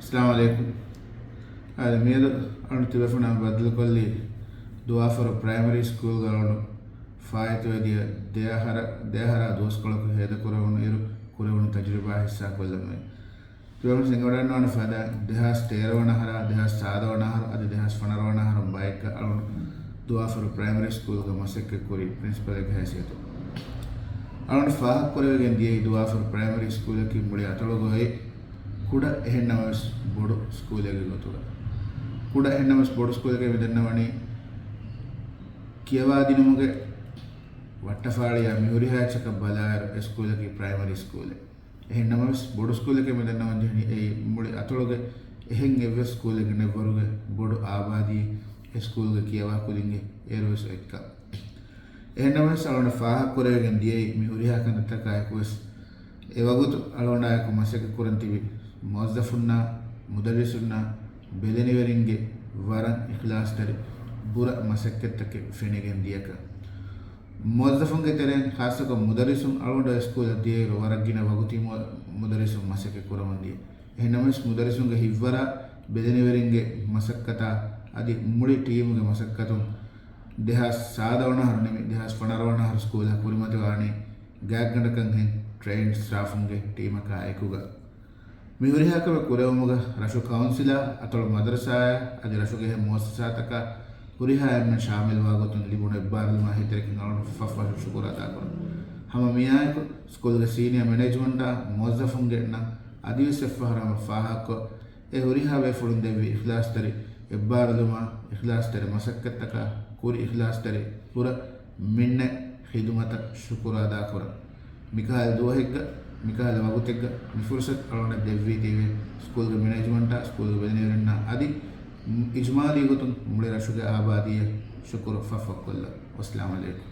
السلام عليكم. هذا ميل أنا تلفون بدل كلي دعاء for primary school قالوا فايت ودي ده هرا دوس كلك هذا كورون تجربة حسا كلهم تلفون سنقولنا أنا فدا ده ستيرو نهرا ده سادو نهر أدي ده فنارو نهر بايك قالوا دعاء for primary school كمسك كوري principal كهسيتو أنا فاها كوري جندي دعاء for primary school كي مولي أتلو جاي كودا هنمس بورو سكول لگے گوتولا كودا هنمس بورو سكول لگے ودنوانی කියවා දිනුමුගේ වට්ටපාලිය මිහුරිහාචක බලාර school එකේ primary school එක එහෙන්නමස් බොඩු school එකේ මෙදන්නවන් ජනි ඒ මුලි අතලොගේ එහෙන් එව ස්කූල් එකේ නෙවරුගේ බොඩු ආබාදී ස්කූල් එක කියවා කුලින්ගේ ඒරෝස් එක්ක එහෙන්නමස් අලොන ෆාහ කොරේගෙන් දියේ මිහුරිහා කන තකයි කොස් ඒ වගුතු අලොනායක මසක කුරන්තිවි موظفنا مدرسنا بلنيورينجي وارن إخلاص تري برا مسكتك فينيجن دياكا موظفون كتيرين خاصة كمدرسون ألونا سكول ديرو وارجينا وقتي مدرسون مسك كورمان دي هنامس مدرسون كهيفورا بلنيورينجي مسكتا أدي مولي تيم كمسكتون دهاس ساداونا هرنمي دهاس فنارونا هر سكول هكوري متواني ගෑග්ගඩ කංහෙන් ට්‍රේන්ඩ් ස්ටාෆ්ගේ ටීම කායකුග මිහුරිහාකව කුරවමුග රශු කවුන්සිලා අතොළ මදරසාය අධි රශුගේ මුවස්සසාතක ಹುರಿಹಾಯನ್ನ ಶಾಮಿಲ್ವಾಗುತ್ತದೆ ಲಿಬುಣ ಇಬ್ಬಾರಲು ಮಾಹಿತಿರಕ್ಕೆ ನಾವು ಫಫಾ ಶುಕುರಾತಾ ಕರ ಹಮ ಮಿಯಾಯಕು ಸ್ಕೂಲ್ಗೆ ಸೀನಿಯರ್ ಮ್ಯಾನೇಜ್ಮೆಂಟ್ ಮುವಜ್ಜಫುಂಗೆನ್ನ ಅದಿವಿಸ್ ಫಹರಮ ಫಾಹಕ ಎ ಹುರಿಹಾವೆ ಫುಳುಂದೆವಿ ಇಖ್ಲಾಸ್ ತರಿ ಇಬ್ಬಾರಲು ಮಾ ಇಖ್ಲಾಸ್ ತರಿ ಮಸಕ್ಕತ್ತಕ ಕೂರಿ ಇಖ್ಲಾಸ್ ತರಿ ಪುರ ಮಿನ್ನೆ ಖಿದುಮತ ಶುಕುರಾದಾ ಕರ ಮಿಕಾಲ್ ದೋಹೆಗ್ಗ ಮಿಕಾಲ್ ವಗುತೆಗ್ಗ ನಿಫುರ್ಸತ್ ಅಳೋಣ ದೆವ್ವಿ ತೀವೆ ಸ್ಕೂಲ್ಗೆ ಮ್ಯಾನೇಜ್ಮೆಂಟ್ ಸ್ಕೂಲ್ಗೆ ಬೆದನೇರನ್ನ ಅದಿ إجمالي قطن مولي رشوك آبادية شكر ففق الله والسلام عليكم.